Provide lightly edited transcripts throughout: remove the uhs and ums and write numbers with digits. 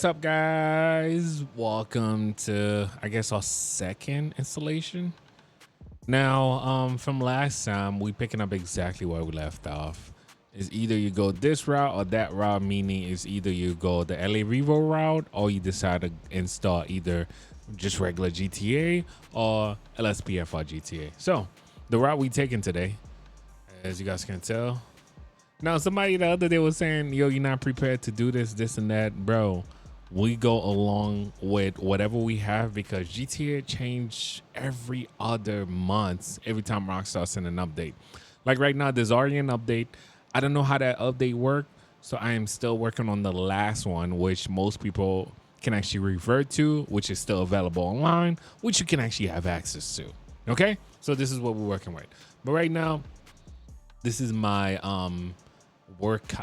What's up, guys? Welcome to, I guess, our second installation. Now, from last time, we picking up exactly where we left off. Is either you go this route or that route, meaning is either you go the LA Revo route or you decide to install either just regular GTA or LSPDFR GTA. So, the route we taking today, as you guys can tell. Now, somebody the other day was saying, yo, you're not prepared to do this and that. Bro, we go along with whatever we have because GTA change every other month every time Rockstar send an update. Like right now, there's already an update. I don't know how that update worked, so I am still working on the last one, which most people can actually revert to, which is still available online, which you can actually have access to. Okay? So this is what we're working with. But right now, this is my I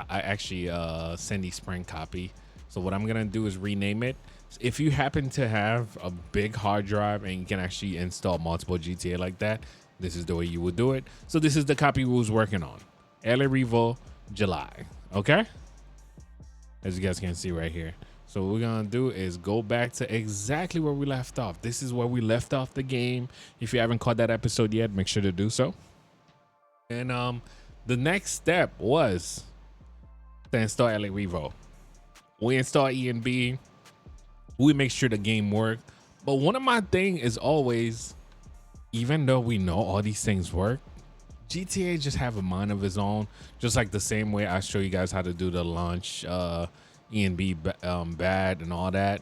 actually Sandy Spring copy. So what I'm gonna do is rename it. If you happen to have a big hard drive and you can actually install multiple GTA like that, this is the way you would do it. So this is the copy we was working on. LA Revo July. Okay, as you guys can see right here. So what we're gonna do is go back to exactly where we left off. This is where we left off the game. If you haven't caught that episode yet, make sure to do so. And the next step was to install LA Revo. We install ENB. We make sure the game works. But one of my thing is always, even though we know all these things work, GTA just have a mind of its own. Just like the same way I show you guys how to do the launch ENB bad and all that.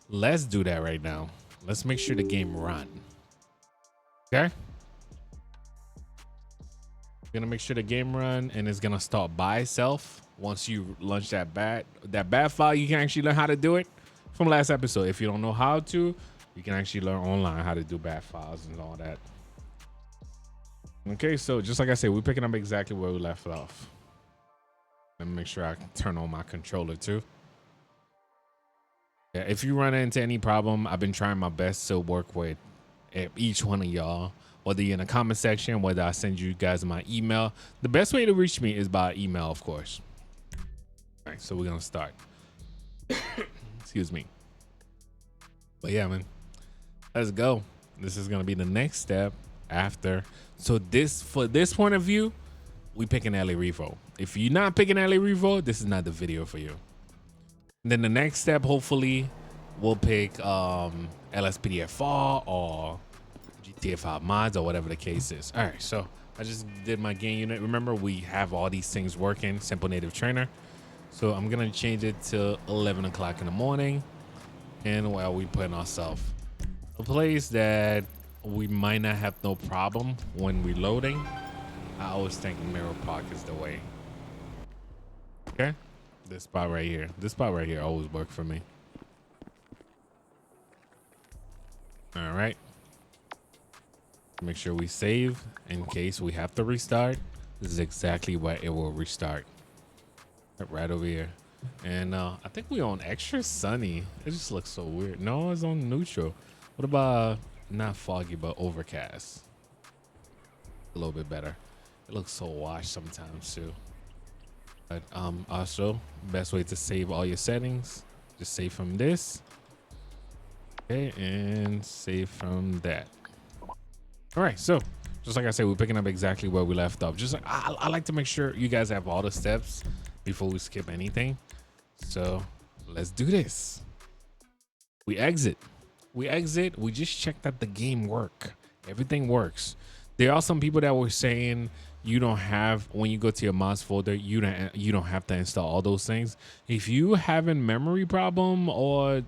Let's do that right now. Let's make sure the game run. Okay. Gonna make sure the game run and it's gonna start by itself. Once you launch that bad file, you can actually learn how to do it from last episode. If you don't know how to, you can actually learn online how to do bad files and all that. Okay, so just like I said, we're picking up exactly where we left off. Let me make sure I turn on my controller too. Yeah, if you run into any problem, I've been trying my best to work with each one of y'all. Whether you're in the comment section, whether I send you guys my email. The best way to reach me is by email, of course. All right, so we're gonna start. Excuse me. But yeah, man, let's go. This is gonna be the next step after. So for this point of view, we picking LA Revo. If you're not picking LA Revo, this is not the video for you. And then the next step, hopefully, we'll pick LSPDFR or GTA 5 mods or whatever the case is. All right, so I just did my game unit. Remember, we have all these things working. Simple Native Trainer. So I'm gonna change it to 11 o'clock in the morning, and while we putting ourselves a place that we might not have no problem when reloading. I always think Mirror Park is the way. Okay, this spot right here. This spot right here always worked for me. All right. Make sure we save in case we have to restart. This is exactly what it will restart. Right over here. And I think we on extra sunny. It just looks so weird. No, it's on neutral. What about not foggy but overcast? A little bit better. It looks so washed sometimes too. But also, best way to save all your settings, just save from this. Okay, and save from that. All right, so just like I said, we're picking up exactly where we left off. Just like I like to make sure you guys have all the steps before we skip anything. So let's do this. We exit. We just check that the game work. Everything works. There are some people that were saying you don't have, when you go to your mods folder, you don't have to install all those things. If you have a memory problem or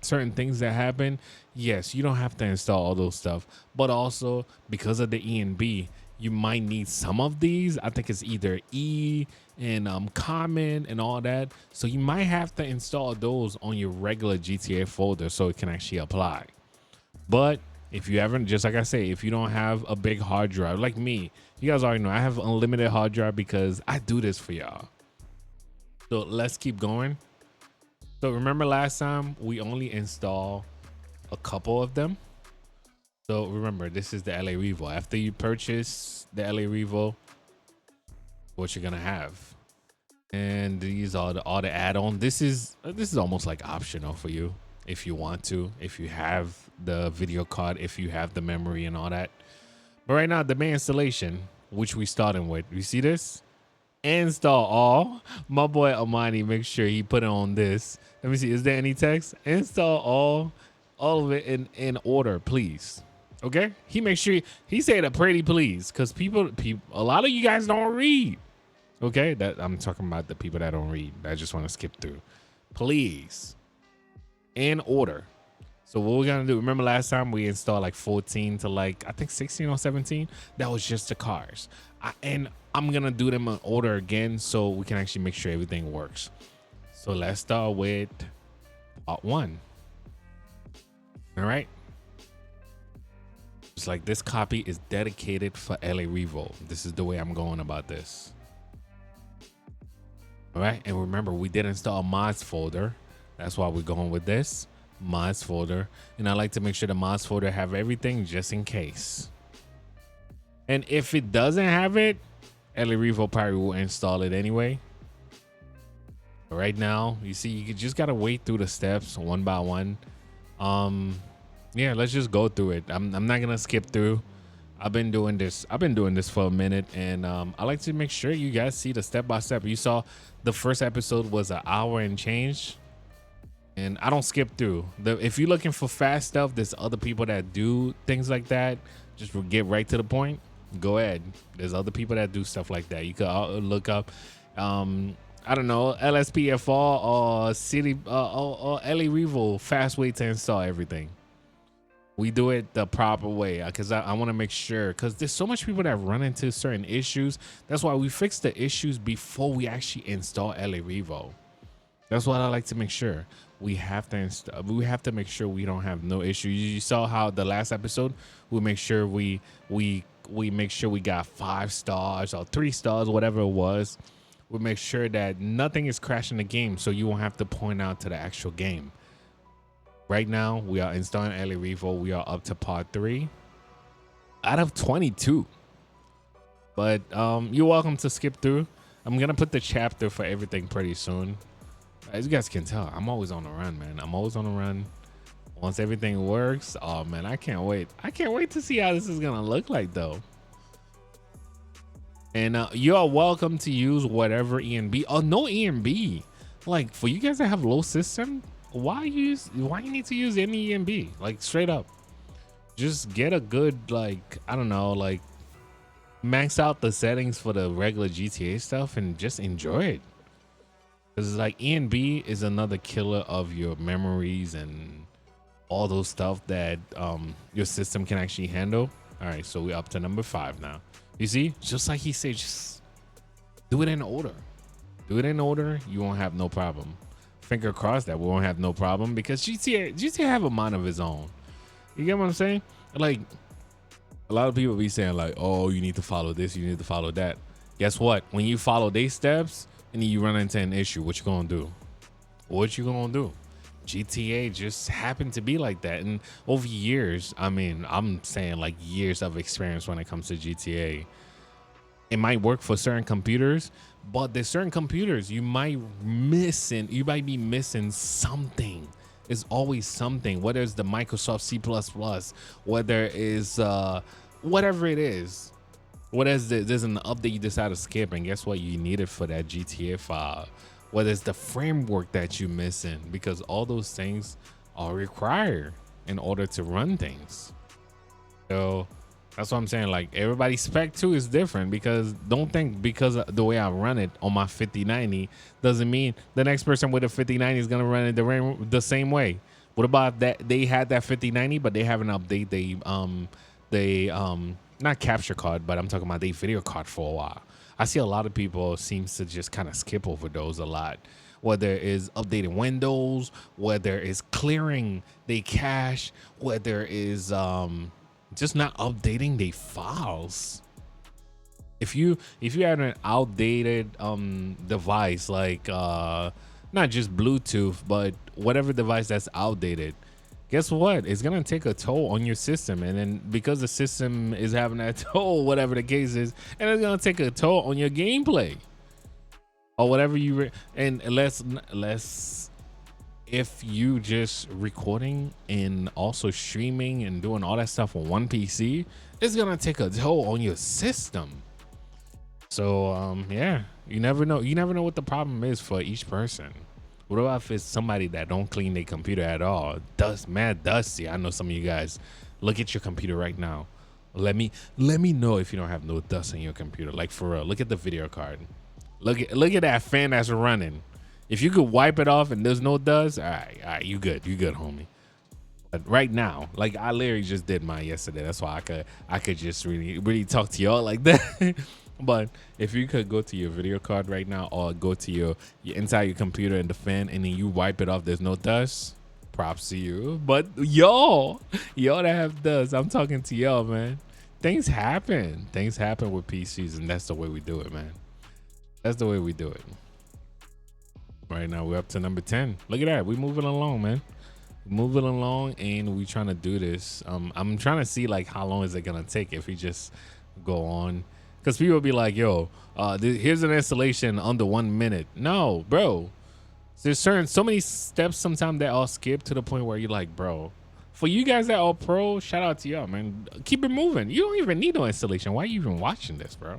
certain things that happen, yes, you don't have to install all those stuff. But also because of the ENB, you might need some of these. I think it's either E and common and all that. So you might have to install those on your regular GTA folder so it can actually apply. But if you haven't, just like I say, if you don't have a big hard drive like me, you guys already know I have unlimited hard drive because I do this for y'all. So let's keep going. So remember last time we only install a couple of them. So remember, this is the LA Revo. After you purchase the LA Revo, what you're gonna have And these are all the add-on. This is almost like optional for you if you want to, if you have the video card, if you have the memory and all that. But right now, the main installation, which we starting with, you see this? Install all. My boy Amani, make sure he put it on this. Let me see. Is there any text? Install all of it in order, please. Okay. He makes sure he said a pretty please, because people, a lot of you guys don't read. Okay, that I'm talking about the people that don't read. I just want to skip through. Please, in order. So what we're gonna do? Remember last time we installed like 14 to like I think 16 or 17. That was just the cars. And I'm gonna do them in order again so we can actually make sure everything works. So let's start with part 1. All right. It's like this copy is dedicated for LA Revo. This is the way I'm going about this. All right, and remember, we did install a mods folder. That's why we're going with this mods folder. And I like to make sure the mods folder have everything just in case. And if it doesn't have it, LA Revo probably will install it anyway. But right now, you see, you just gotta wait through the steps one by one. Yeah, let's just go through it. I'm not gonna skip through. I've been doing this for a minute, and I like to make sure you guys see the step-by-step. You saw the first episode was an hour and change, and I don't skip through. If you're looking for fast stuff, there's other people that do things like that. Just get right to the point. Go ahead. There's other people that do stuff like that. You could look up, I don't know, LSPDFR or City or LA Revo, fast way to install everything. We do it the proper way because I want to make sure, because there's so much people that run into certain issues. That's why we fix the issues before we actually install LA Revo. That's what I like to make sure. We have to make sure we don't have no issues. You saw how the last episode we make sure we make sure we got 5 stars or 3 stars, whatever it was. We make sure that nothing is crashing the game, so you won't have to point out to the actual game. Right now, we are installing LA Revo. We are up to part 3 out of 22. But you're welcome to skip through. I'm going to put the chapter for everything pretty soon. As you guys can tell, I'm always on the run, man. I'm always on the run. Once everything works, oh, man, I can't wait. I can't wait to see how this is going to look like, though. And you are welcome to use whatever ENB. Oh, no ENB. Like, for you guys that have low system, why you need to use any ENB? Like, straight up, just get a good, like, I don't know, like, max out the settings for the regular GTA stuff and just enjoy it. Because like ENB is another killer of your memories and all those stuff that your system can actually handle. All right, so we're up to number 5 now. You see, just like he said, just do it in order. Do it in order. You won't have no problem. Finger crossed that we won't have no problem, because GTA have a mind of his own. You get what I'm saying? Like, a lot of people be saying like, oh, you need to follow this, you need to follow that. Guess what? When you follow these steps and you run into an issue, what you gonna do? What you gonna do? GTA just happened to be like that. And over years, I mean, I'm saying like years of experience when it comes to GTA. It might work for certain computers, but there's certain computers you might be missing something. It's always something, whether it's the Microsoft C++, whether it's whatever it is. There's an update you decide to skip, and guess what? You need it for that GTA file. Whether it's the framework that you're missing, because all those things are required in order to run things. So that's what I'm saying. Like, everybody's spec 2 is different, because don't think because of the way I run it on my 5090 doesn't mean the next person with a 5090 is gonna run it the same way. What about that? They had that 5090, but they have an update. They not capture card, but I'm talking about they video card for a while. I see a lot of people seems to just kind of skip over those a lot. Whether it's updating Windows, whether it's clearing they cache, whether it's just not updating their files. If you have an outdated device, like not just Bluetooth, but whatever device that's outdated, guess what? It's gonna take a toll on your system, and then because the system is having that toll, whatever the case is, and it's gonna take a toll on your gameplay. or whatever and let's if you just recording and also streaming and doing all that stuff on one PC, it's gonna take a toll on your system. So yeah, you never know what the problem is for each person. What about if it's somebody that don't clean their computer at all? Mad dusty. I know some of you guys look at your computer right now. Let me know if you don't have no dust on your computer. Like for real, look at the video card. Look at that fan that's running. If you could wipe it off and there's no dust, all right, you good, homie. But right now, like I literally just did mine yesterday. That's why I could just really talk to y'all like that. But if you could go to your video card right now, or go to your inside your computer and the fan, and then you wipe it off, there's no dust, props to you. But y'all that have dust, I'm talking to y'all, man. Things happen with PCs, and that's the way we do it, man. That's the way we do it. Right now we're up to number 10. Look at that, we moving along, man. Moving along, and we trying to do this. I'm trying to see like how long is it gonna take if we just go on. Because people will be like, yo, here's an installation under 1 minute. No, bro. There's so many steps sometimes that I'll skip to the point where you're like, bro, for you guys that are pro, shout out to y'all, man. Keep it moving. You don't even need no installation. Why are you even watching this, bro?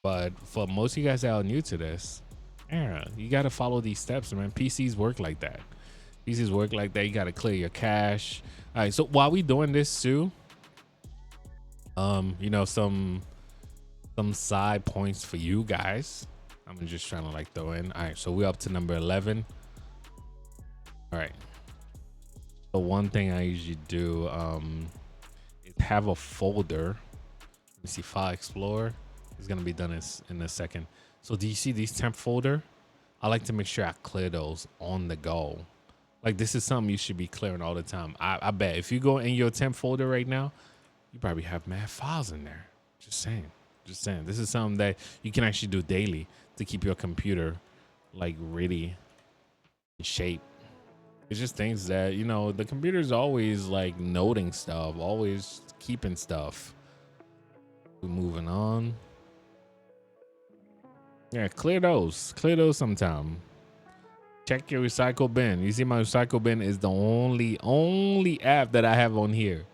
But for most of you guys that are new to this, yeah, you got to follow these steps, man. PCs work like that. PCs work like that. You got to clear your cache. All right, so while we doing this too, you know, some side points for you guys. I'm just trying to like throw in. All right, so we're up to number 11. All right. So one thing I usually do is have a folder. Let me see, File Explorer. It's gonna be done in a second. So do you see these temp folder? I like to make sure I clear those on the go. Like this is something you should be clearing all the time. I bet if you go in your temp folder right now, you probably have mad files in there. Just saying. This is something that you can actually do daily to keep your computer like really in shape. It's just things that, you know, the computer is always like noting stuff, always keeping stuff. We're moving on. Yeah, clear those sometime. Check your recycle bin. You see my recycle bin is the only app that I have on here.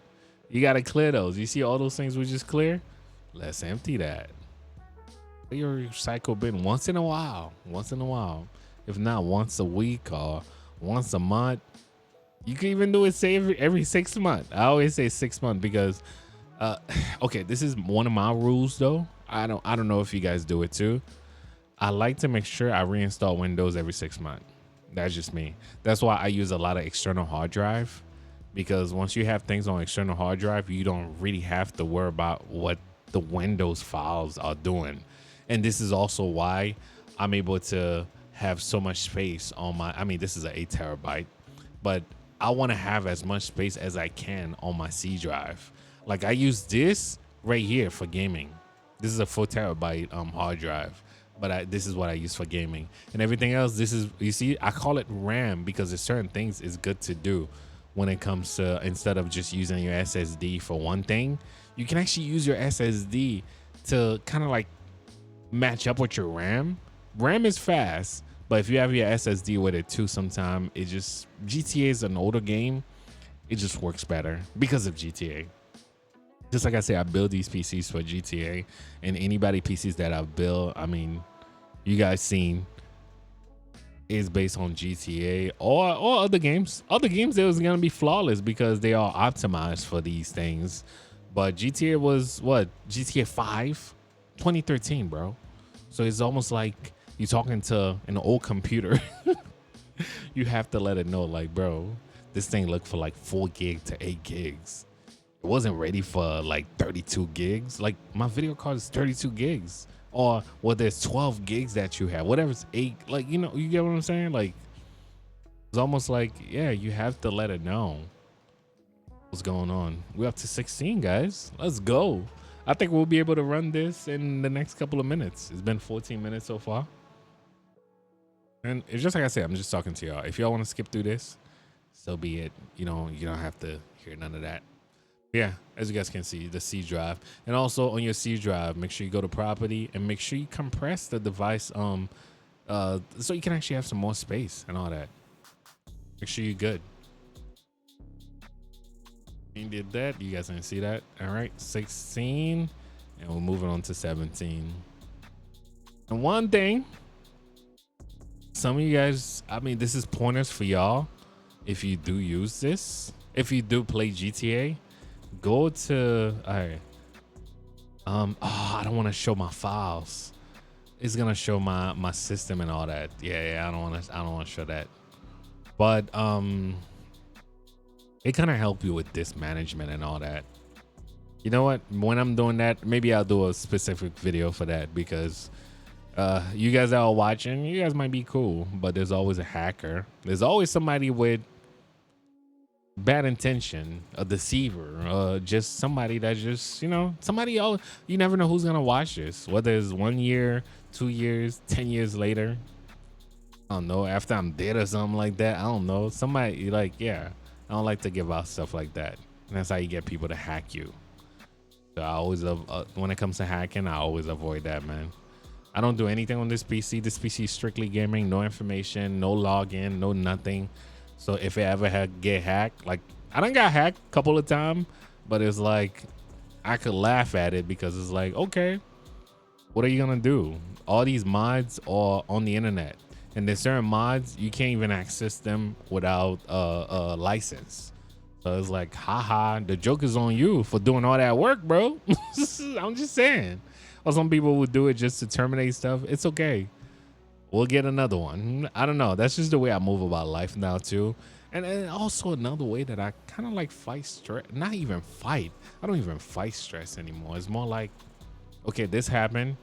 You got to clear those. You see all those things we just clear? Let's empty that. Your recycle bin once in a while. If not once a week or once a month. You can even do it, say every 6 months. I always say 6 months because okay, this is one of my rules though. I don't know if you guys do it too. I like to make sure I reinstall Windows every 6 months. That's just me. That's why I use a lot of external hard drive, because once you have things on external hard drive, you don't really have to worry about what the Windows files are doing. And this is also why I'm able to have so much space on my, I mean, this is an 8 terabyte, but I want to have as much space as I can on my C drive. Like I use this right here for gaming. This is a 4 terabyte hard drive, but this is what I use for gaming. And everything else, this is, you see, I call it RAM because there's certain things is good to do when it comes to, instead of just using your SSD for one thing, you can actually use your SSD to kind of like match up with your RAM. RAM is fast, but if you have your SSD with it too, sometime it just, GTA is an older game. It just works better because of GTA. Just like I say, I build these PCs for GTA, and anybody PCs that I've built, I mean, you guys seen, is based on GTA or other games. Other games, it was gonna be flawless because they are optimized for these things. But GTA was what? GTA 5, 2013, bro. So it's almost like you're talking to an old computer. You have to let it know, like, bro, this thing looked for like 4 gig to 8 gigs. It wasn't ready for like 32 gigs. Like my video card is 32 gigs. Or well, there's 12 gigs that you have. Whatever's 8, like, you know, you get what I'm saying? Like it's almost like, yeah, you have to let it know what's going on. We're up to 16, guys. Let's go. I think we'll be able to run this in the next couple of minutes. It's been 14 minutes so far. And it's just like I said, I'm just talking to y'all. If y'all want to skip through this, so be it. You know, you don't have to hear none of that. Yeah, as you guys can see, the C drive. And also on your C drive, make sure you go to property and make sure you compress the device so you can actually have some more space and all that. Make sure you're good. You did that. You guys didn't see that. All right, 16, and we're moving on to 17. And one thing, some of you guys, I mean, this is pointers for y'all. If you do use this, if you do play GTA, go to, all right. Oh, I don't want to show my files. It's gonna show my system and all that. Yeah, I don't want to show that. But it kind of help you with disk management and all that. You know what? When I'm doing that, maybe I'll do a specific video for that, because you guys that are watching, you guys might be cool, but there's always a hacker. There's always somebody with bad intention, a deceiver, just somebody that just, you know, somebody else. You never know who's gonna watch this, whether it's 1 year, 2 years, 10 years later. I don't know, after I'm dead or something like that. I don't know, somebody, like, yeah, I don't like to give out stuff like that, and that's how you get people to hack you. So I always when it comes to hacking, I always avoid that, man. I don't do anything on this PC. This PC is strictly gaming, no information, no login, no nothing. So if it ever get hacked, like, I done got hacked a couple of times, but it's like, I could laugh at it, because it's like, okay, what are you gonna do? All these mods are on the internet, and there's certain mods you can't even access them without a license. So it's like, haha, the joke is on you for doing all that work, bro. I'm just saying. Or some people would do it just to terminate stuff. It's okay. We'll get another one. I don't know. That's just the way I move about life now too. And also another way that I kind of like fight stress. Not even fight. I don't even fight stress anymore. It's more like, okay, this happened.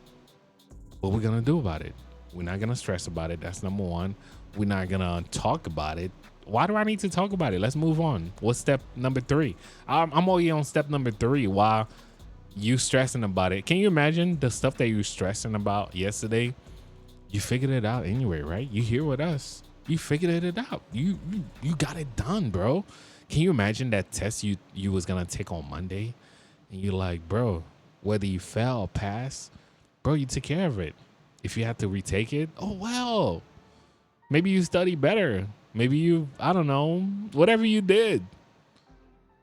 What we're gonna do about it? We're not gonna stress about it. That's number one. We're not gonna talk about it. Why do I need to talk about it? Let's move on. What's step number 3? I'm already on step number 3 while you stressing about it. Can you imagine the stuff that you were stressing about yesterday? You figured it out anyway, right? You here with us. You figured it out. You got it done, bro. Can you imagine that test you was gonna take on Monday, and you're like, bro, whether you fail or pass, bro, you took care of it. If you have to retake it, oh well. Maybe you study better. Maybe you, I don't know, whatever you did.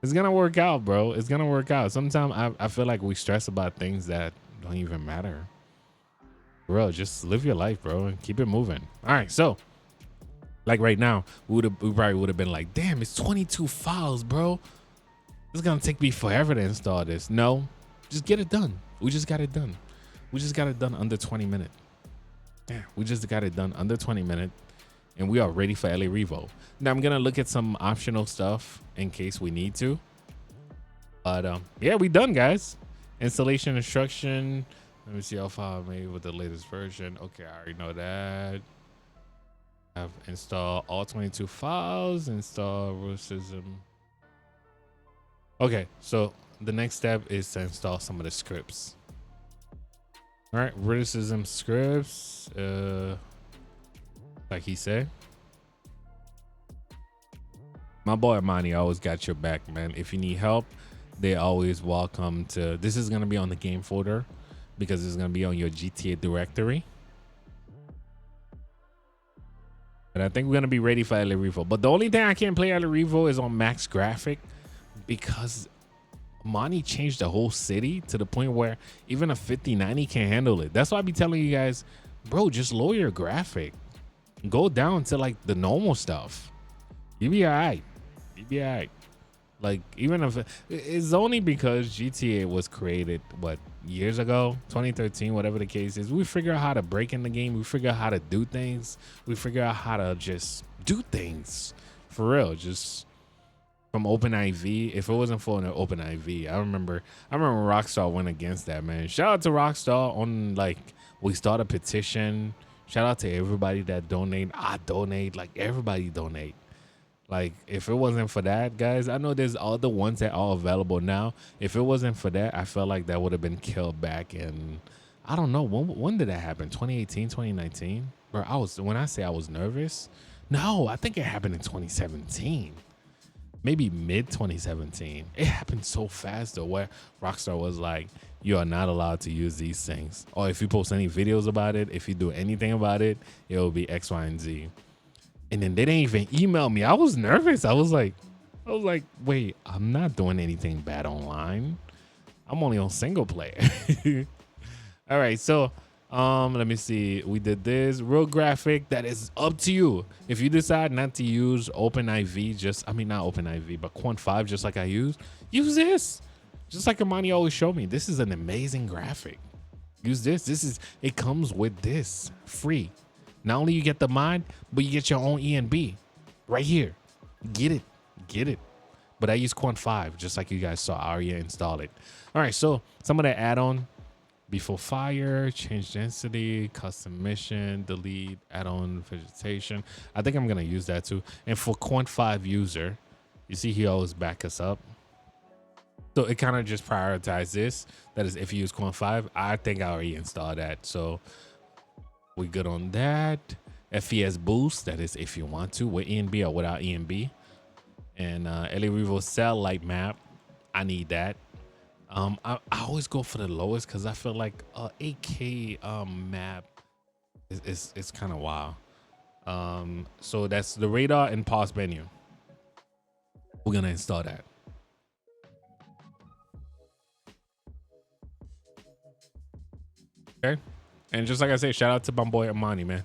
It's gonna work out, bro. It's gonna work out. Sometimes I feel like we stress about things that don't even matter. Bro, just live your life, bro, and keep it moving. All right, so like right now, we probably would have been like, damn, it's 22 files, bro. It's gonna take me forever to install this. No, just get it done. We just got it done. We just got it done under 20 minutes. Yeah, we just got it done under 20 minutes, and we are ready for LA Revo. Now I'm gonna look at some optional stuff in case we need to. But yeah, we done, guys. Installation instruction. Let me see how far I made with the latest version. Okay, I already know that. I've installed all 22 files. Install root system. Okay, so the next step is to install some of the scripts. All right, root system scripts. Like he said. My boy Money always got your back, man. If you need help, they always welcome to. This is gonna be on the game folder, because it's gonna be on your GTA directory. And I think we're gonna be ready for LA Revo. But the only thing I can't play LA Revo is on max graphic, because Monty changed the whole city to the point where even a 5090 can't handle it. That's why I be telling you guys, bro, just lower your graphic. Go down to like the normal stuff. You be all right. You be all right. Like, even if it's only because GTA was created, what, years ago, 2013, whatever the case is, we figure out how to break in the game. We figure out how to do things. We figure out how to just do things for real. Just from OpenIV. If it wasn't for an OpenIV, I remember Rockstar went against that, man. Shout out to Rockstar on, like, we start a petition. Shout out to everybody that donate. I donate. Like, everybody donate. Like, if it wasn't for that, guys, I know there's other ones that are available now. If it wasn't for that, I felt like that would have been killed back in, I don't know, when did that happen? 2018, 2019? Bro, when I say I was nervous, no, I think it happened in 2017. maybe mid 2017. It happened so fast though, where Rockstar was like, you are not allowed to use these things. Or if you post any videos about it, if you do anything about it, it will be X, Y, and Z. And then they didn't even email me. I was nervous. I was like, wait, I'm not doing anything bad online. I'm only on single player. All right, so let me see. We did this real graphic. That is up to you. If you decide not to use OpenIV, not OpenIV, but Quant5, just like I use this. Just like Amani always showed me. This is an amazing graphic. Use this. It comes with this free. Not only you get the mod, but you get your own ENB right here. Get it. But I use Quant5, just like you guys saw. I already installed it. All right, so some of the add-on: before fire, change density, custom mission, delete, add-on vegetation. I think I'm gonna use that too. And for Quant5 user, you see he always back us up. So it kind of just prioritizes this. That is, if you use Quant5, I think I already installed that. So we good on that. FES boost, that is if you want to, with ENB or without ENB. And Revo cell light map, I need that. I always go for the lowest because I feel like 8K map is kind of wild. So that's the radar and pause menu. We're gonna install that. Okay, and just like I said, shout out to my boy Amani, man.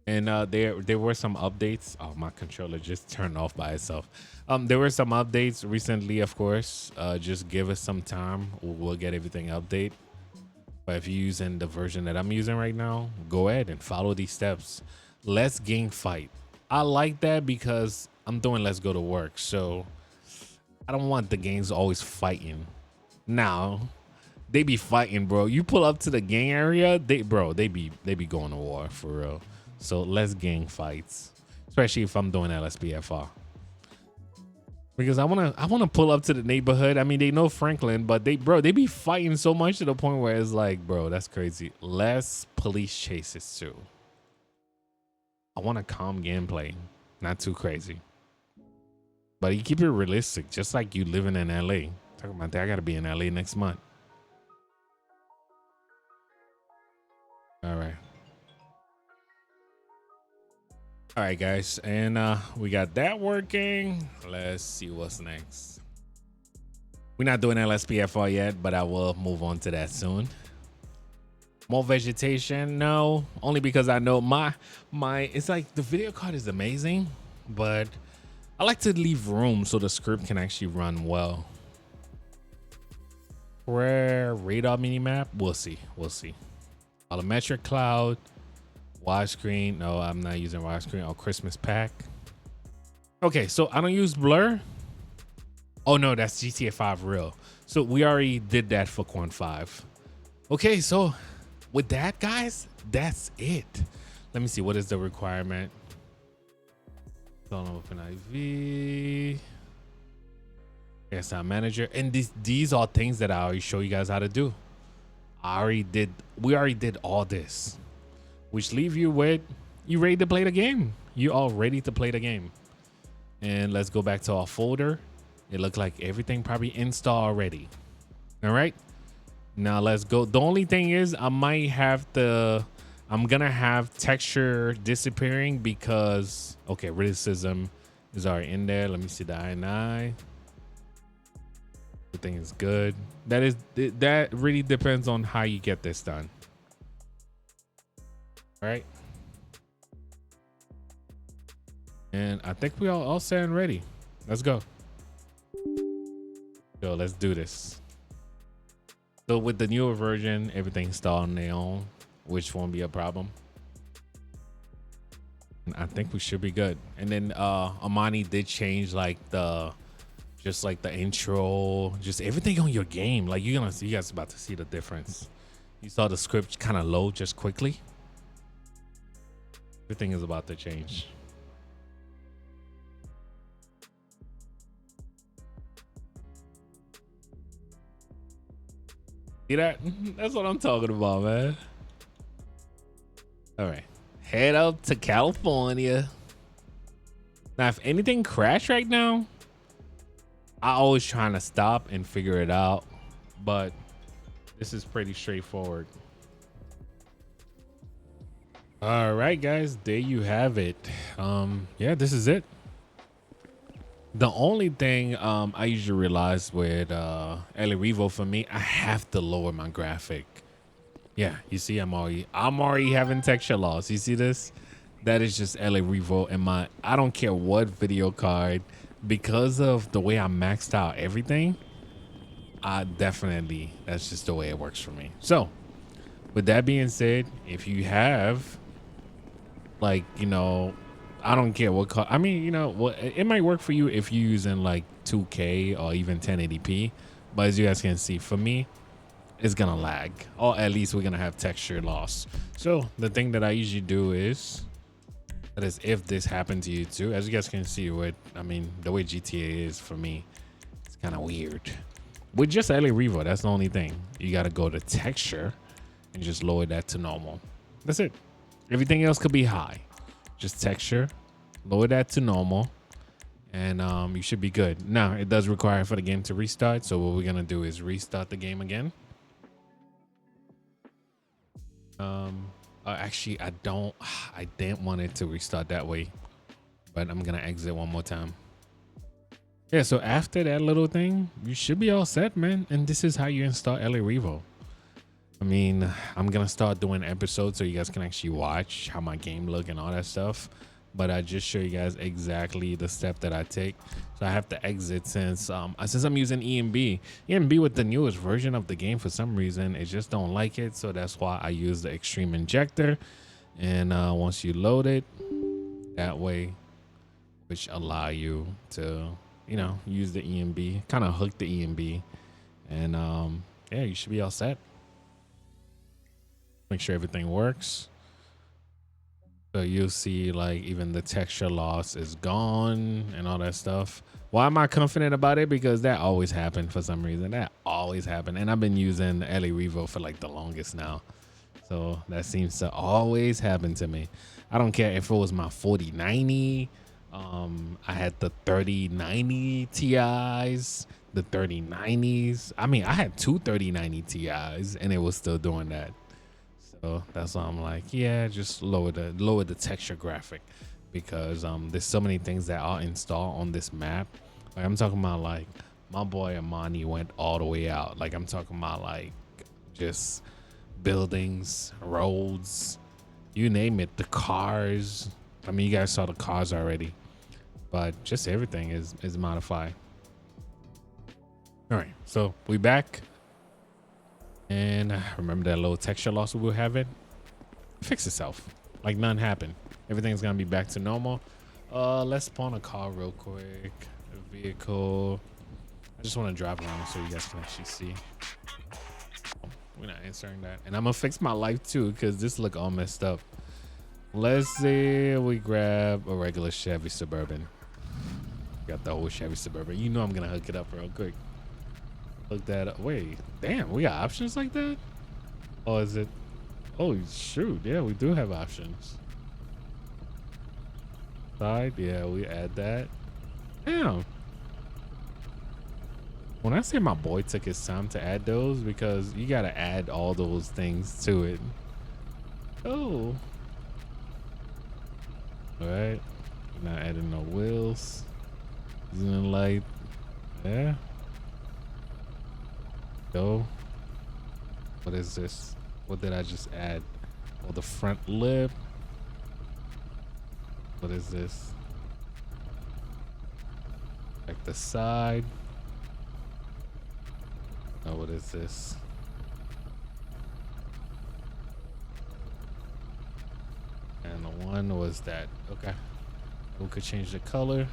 And there were some updates. Oh, my controller just turned off by itself. There were some updates recently, of course. Just give us some time. We'll get everything update. But if you're using the version that I'm using right now, go ahead and follow these steps. Let's gang fight. I like that because I'm doing let's go to work. So I don't want the gangs always fighting. Now they be fighting, bro. You pull up to the gang area, they be going to war for real. So let's gang fights, especially if I'm doing LSPDFR, because I wanna pull up to the neighborhood. I mean, they know Franklin, but they be fighting so much to the point where it's like, bro, that's crazy. Less police chases too. I want a calm gameplay, not too crazy, but you keep it realistic, just like you living in LA. Talking about that, I gotta be in LA next month. All right. All right, guys, and we got that working. Let's see what's next. We're not doing LSPDFR yet, but I will move on to that soon. More vegetation? No, only because I know my it's like the video card is amazing, but I like to leave room so the script can actually run well. Where radar minimap? We'll see. Volumetric cloud. Widescreen. No, I'm not using widescreen. Or Christmas pack. Okay, so I don't use blur. Oh no, that's GTA 5 real. So we already did that for Quant5. Okay, so with that, guys, that's it. Let me see, what is the requirement? On OpenIV. ASI manager. And these are things that I already show you guys how to do. We already did all this. Which leave you with, you ready to play the game. You all ready to play the game. And let's go back to our folder. It looked like everything probably installed already. All right. Now let's go. The only thing is I'm gonna have texture disappearing because, okay, Rhythm is already in there. Let me see the INI. Everything is good. That really depends on how you get this done. All right, and I think we all set and ready. Let's go. Yo, let's do this. So with the newer version, everything's installed on their own, which won't be a problem. And I think we should be good. And then Amani did change like the intro, just everything on your game. Like you guys about to see the difference. You saw the script kind of load just quickly. Everything is about to change. See that? That's what I'm talking about, man. All right, head up to California. Now, if anything crashed right now, I always trying to stop and figure it out, but this is pretty straightforward. All right, guys, there you have it. Yeah, this is it. The only thing I usually realize with Revo, for me, I have to lower my graphic. Yeah, you see, I'm already having texture loss. You see this? That is just Revo, and I don't care what video card, because of the way I maxed out everything. That's just the way it works for me. So with that being said, if you have, like, you know, I don't care what I mean, you know what, it might work for you if you're using like 2K or even 1080p, but as you guys can see, for me, it's gonna lag, or at least we're gonna have texture loss. So the thing that I usually do is, that is, if this happened to you too, as you guys can see, with, I mean, the way GTA is for me, it's kind of weird. With just Revo, that's the only thing. You gotta go to texture and just lower that to normal. That's it. Everything else could be high. Just texture, lower that to normal, and you should be good. Now, it does require for the game to restart, so what we're gonna do is restart the game again. Actually, I didn't want it to restart that way, but I'm gonna exit one more time. Yeah, so after that little thing, you should be all set, man. And this is how you install Revo. I mean, I'm gonna start doing episodes so you guys can actually watch how my game look and all that stuff, but I just show you guys exactly the step that I take. So I have to exit since I'm using EMB with the newest version of the game. For some reason, it just don't like it, so that's why I use the extreme injector. And once you load it that way, which allow you to, you know, use the EMB, kind of hook the EMB, and yeah, you should be all set. Make sure everything works. So you'll see, like, even the texture loss is gone and all that stuff. Why am I confident about it? Because that always happened for some reason. That always happened. And I've been using Revo for like the longest now. So that seems to always happen to me. I don't care if it was my 4090. I had the 3090 Ti's, the 3090s. I mean, I had two 3090 Ti's and it was still doing that. So that's why I'm like, yeah, just lower the texture graphic, because there's so many things that I'll install on this map. Like, I'm talking about, like, my boy Amani went all the way out. Like, I'm talking about, like, just buildings, roads, you name it, the cars. I mean, you guys saw the cars already, but just everything is modified. All right, so we back. And remember that little texture loss we were having? Fix itself. Like none happened. Everything's gonna be back to normal. Let's spawn a car real quick. A vehicle. I just want to drive around so you guys can actually see. Oh, we're not answering that. And I'm gonna fix my life too, because this look all messed up. Let's see, we grab a regular Chevy Suburban. Got the whole Chevy Suburban. You know I'm gonna hook it up real quick. Look that up. Wait, damn, we got options like that? Oh, is it? Oh, shoot. Yeah, we do have options. Side, yeah, we add that. Damn. When I say my boy took his time to add those, because you gotta add all those things to it. Oh. All right. We're not adding no wheels. Using light. Yeah. Go. What is this? What did I just add? Oh, the front lip. What is this? Like the side. Oh, what is this? And the one was that. Okay. We could change the color.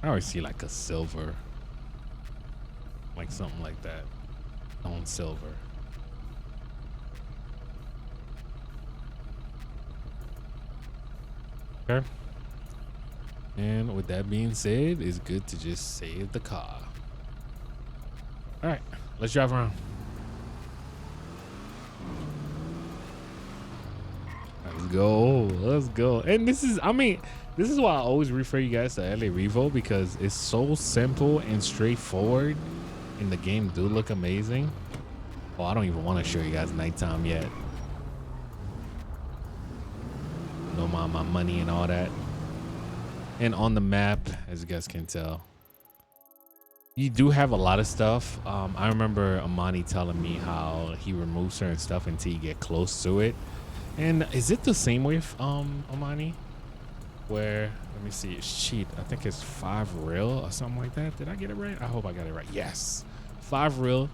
I always see like a silver, like something like that, on silver. Okay. And with that being said, it's good to just save the car. All right, let's drive around. Let's go. Let's go. And this is, I mean, This is why I always refer you guys to LA Revo, because it's so simple and straightforward, and the game do look amazing. Oh, I don't even want to show you guys nighttime yet. No mind my money and all that. And on the map, as you guys can tell, you do have a lot of stuff. I remember Amani telling me how he removes certain stuff until you get close to it. And is it the same way, Amani? Where, let me see, it's cheat. I think it's 5 real or something like that. Did I get it right? I hope I got it right. Yes, 5 real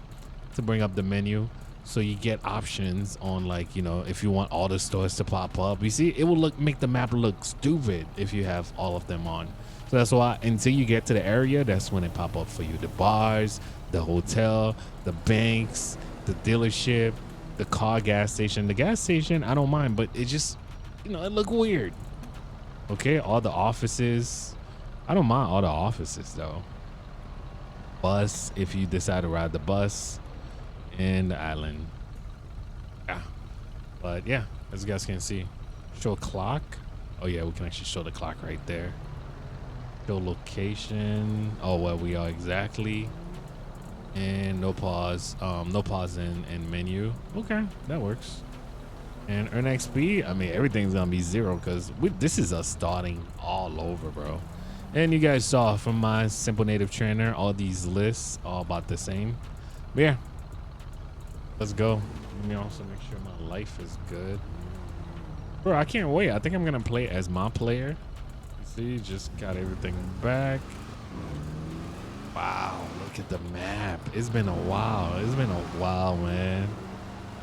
to bring up the menu. So you get options on, like, you know, if you want all the stores to pop up. You see, it will make the map look stupid if you have all of them on. So that's why until you get to the area, that's when it pop up for you. The bars, the hotel, the banks, the dealership, the car gas station. The gas station, I don't mind, but it just, you know, it look weird. Okay, all the offices. I don't mind all the offices though. Bus, if you decide to ride the bus. And the island. Yeah. But yeah, as you guys can see. Show clock. Oh yeah, we can actually show the clock right there. Show location. Oh, where we are exactly. And no pause. No pause in menu. Okay, that works. And earn XP. I mean, everything's gonna be 0 because this is us starting all over, bro. And you guys saw from my simple native trainer, all these lists are about the same. But yeah. Let's go. Let me also make sure my life is good. Bro, I can't wait. I think I'm gonna play as my player. You see, just got everything back. Wow, look at the map. It's been a while. It's been a while, man.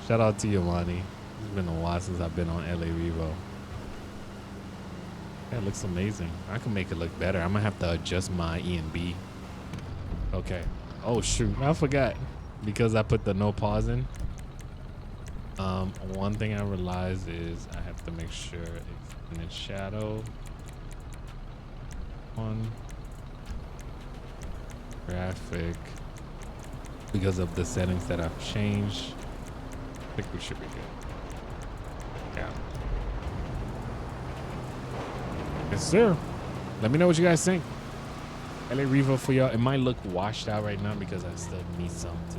Shout out to you, Lonnie. It's been a while since I've been on LA Revo. That looks amazing. I can make it look better. I'm gonna have to adjust my E&B. Okay. Oh shoot, I forgot. Because I put the no pause in. One thing I realized is I have to make sure it's in shadow. On graphic, because of the settings that I've changed. I think we should be good. Yeah. Yes, sir. Let me know what you guys think. LA Revo for y'all. It might look washed out right now because I still need some to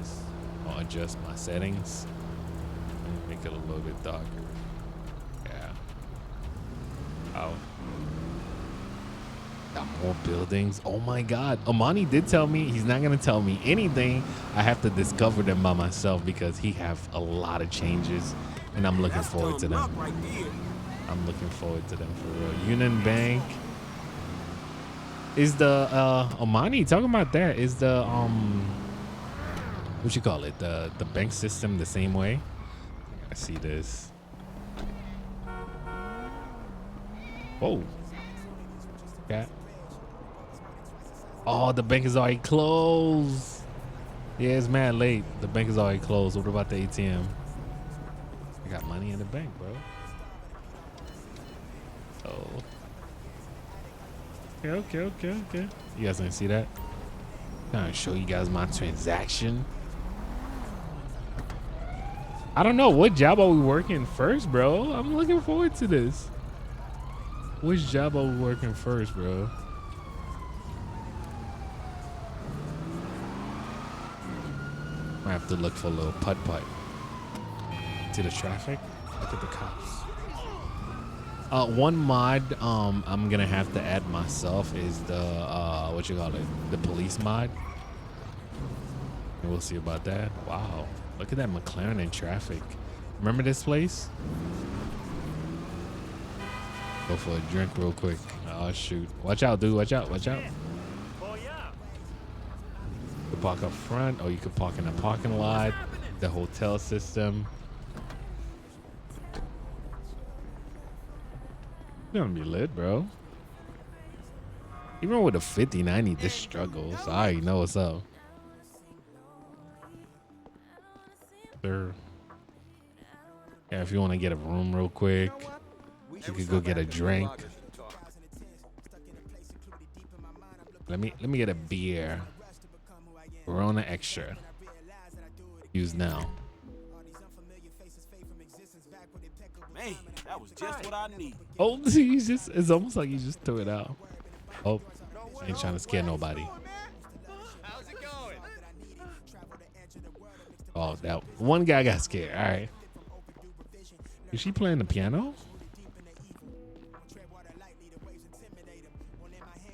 adjust my settings and make it a little bit darker. Yeah. Oh. Got more buildings. Oh my God. Amani did tell me he's not gonna tell me anything. I have to discover them by myself because he have a lot of changes, and I'm looking forward to them. I'm looking forward to them for real. Union Bank. Is the Amani talking about that? Is the what you call it? The bank system the same way? I see this. Whoa. Yeah. Oh, the bank is already closed. Yeah, it's mad late. The bank is already closed. What about the ATM? I got money in the bank, bro. Oh. Okay. You guys didn't see that? I'm gonna show you guys my transaction. I don't know. What job are we working first, bro? I'm looking forward to this. Which job are we working first, bro? I have to look for a little putt-putt. See the traffic? Look at the cops. One mod I'm gonna have to add myself is the what you call it, the police mod. And we'll see about that. Wow, look at that McLaren in traffic. Remember this place? Go for a drink real quick. Oh shoot, watch out, dude. Watch out. You can park up front, or you can park in a parking lot. The hotel system. It's gonna be lit, bro. Even with a 50-90, this struggle. So I already know what's up. Sure. Yeah, if you want to get a room real quick, you could go get a drink. Let me get a beer. Corona Extra. Use now. Man, That was just what I need. Oh, he's just, it's almost like he just threw it out. Oh, ain't trying to scare nobody. How's it going? Oh, that one guy got scared. All right. Is she playing the piano?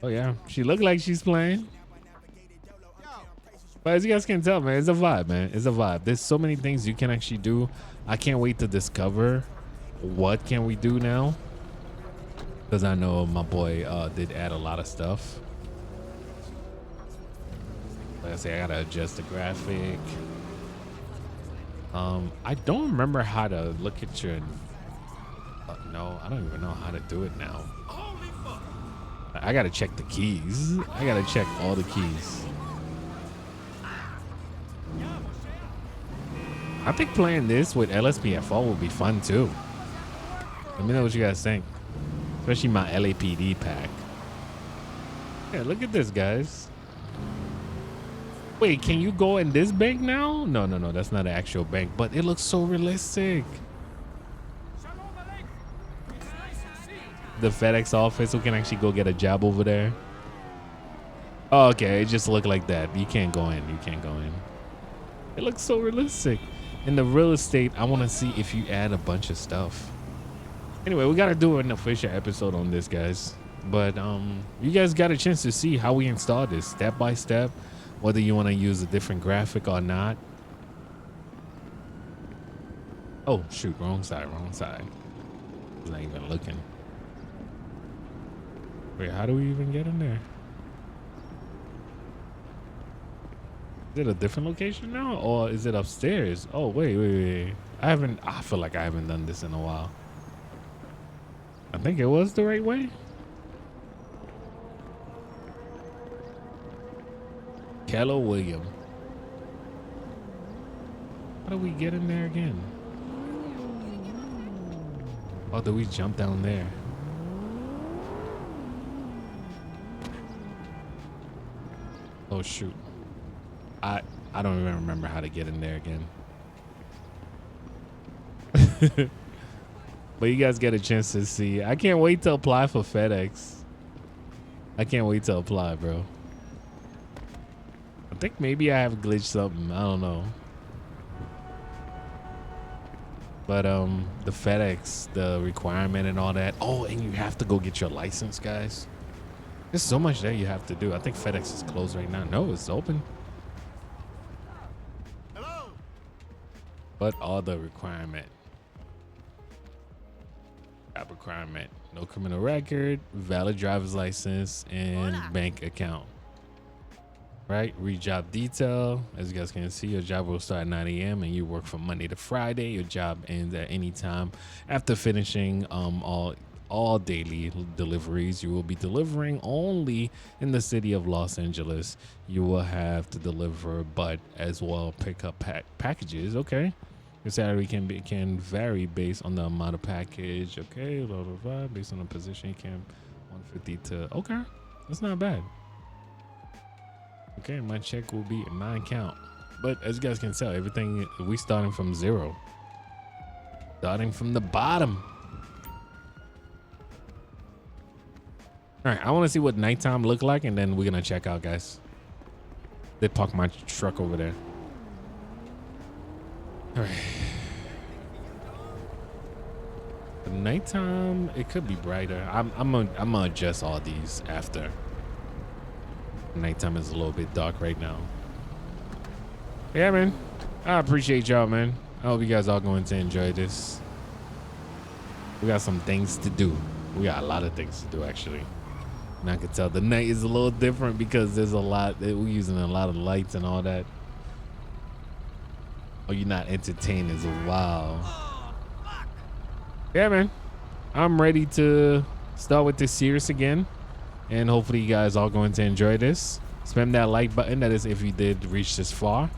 Oh, yeah. She looked like she's playing. But as you guys can tell, man, it's a vibe, man. It's a vibe. There's so many things you can actually do. I can't wait to discover what can we do now. Because I know my boy did add a lot of stuff. Like I say, I gotta adjust the graphic. I don't remember how to look at your... no, I don't even know how to do it now. I gotta check the keys. I gotta check all the keys. I think playing this with LSPDFR will be fun too. Let me know what you guys think. Especially my LAPD pack. Yeah, look at this, guys. Wait, can you go in this bank now? No, that's not an actual bank, but it looks so realistic. The FedEx office, we can actually go get a job over there. Oh, okay, it just looked like that. You can't go in. You can't go in. It looks so realistic. In the real estate, I want to see if you add a bunch of stuff. Anyway, we got to do an official episode on this, guys. But you guys got a chance to see how we install this step by step, whether you want to use a different graphic or not. Oh, shoot. Wrong side. Wrong side. I'm not even looking. Wait, how do we even get in there? Is it a different location now, or is it upstairs? Oh, wait. I feel like I haven't done this in a while. I think it was the right way. Keller William. How do we get in there again? Oh, do we jump down there? Oh, shoot. I don't even remember how to get in there again. But you guys get a chance to see. I can't wait to apply for FedEx. I can't wait to apply, bro. I think maybe I have glitched something. I don't know. But the FedEx, the requirement and all that. Oh, and you have to go get your license, guys. There's so much that you have to do. I think FedEx is closed right now. No, it's open. Hello. But all the requirement. Job requirement. No criminal record, valid driver's license, and bank account. Right? Read job detail. As you guys can see, your job will start at 9 a.m. and you work from Monday to Friday. Your job ends at any time after finishing all daily deliveries. You will be delivering only in the city of Los Angeles. You will have to deliver, but as well pick up packages. Okay. Your salary can vary based on the amount of package. Okay, blah, blah, blah. Based on the position, you can 150 to. Okay, that's not bad. Okay, my check will be a 9 count. But as you guys can tell, everything we starting from 0. Starting from the bottom. All right, I want to see what nighttime look like, and then we're gonna check out, guys. They park my truck over there. All right. The nighttime, it could be brighter. I'm gonna adjust all these after. Nighttime is a little bit dark right now. Yeah, man. I appreciate y'all, man. I hope you guys are going to enjoy this. We got some things to do. We got a lot of things to do, actually. And I can tell the night is a little different because there's a lot. We're using a lot of lights and all that. Oh, you're not entertained as wow. Yeah, man. I'm ready to start with this series again. And hopefully you guys are going to enjoy this. Spam that like button. That is if you did reach this far.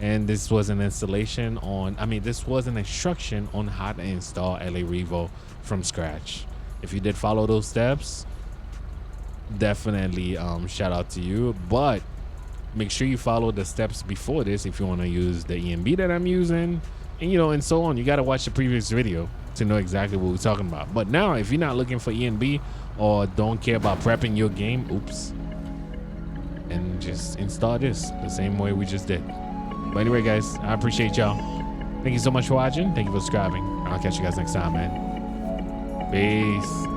And this was an installation on, this was an instruction on how to install LA Revo from scratch. If you did follow those steps, definitely shout out to you. But make sure you follow the steps before this if you want to use the EMB that I'm using and you know, and so on. You got to watch the previous video to know exactly what we're talking about. But now, if you're not looking for ENB or don't care about prepping your game, oops, and just install this the same way we just did. But anyway, guys, I appreciate y'all. Thank you so much for watching. Thank you for subscribing. I'll catch you guys next time, man. Peace.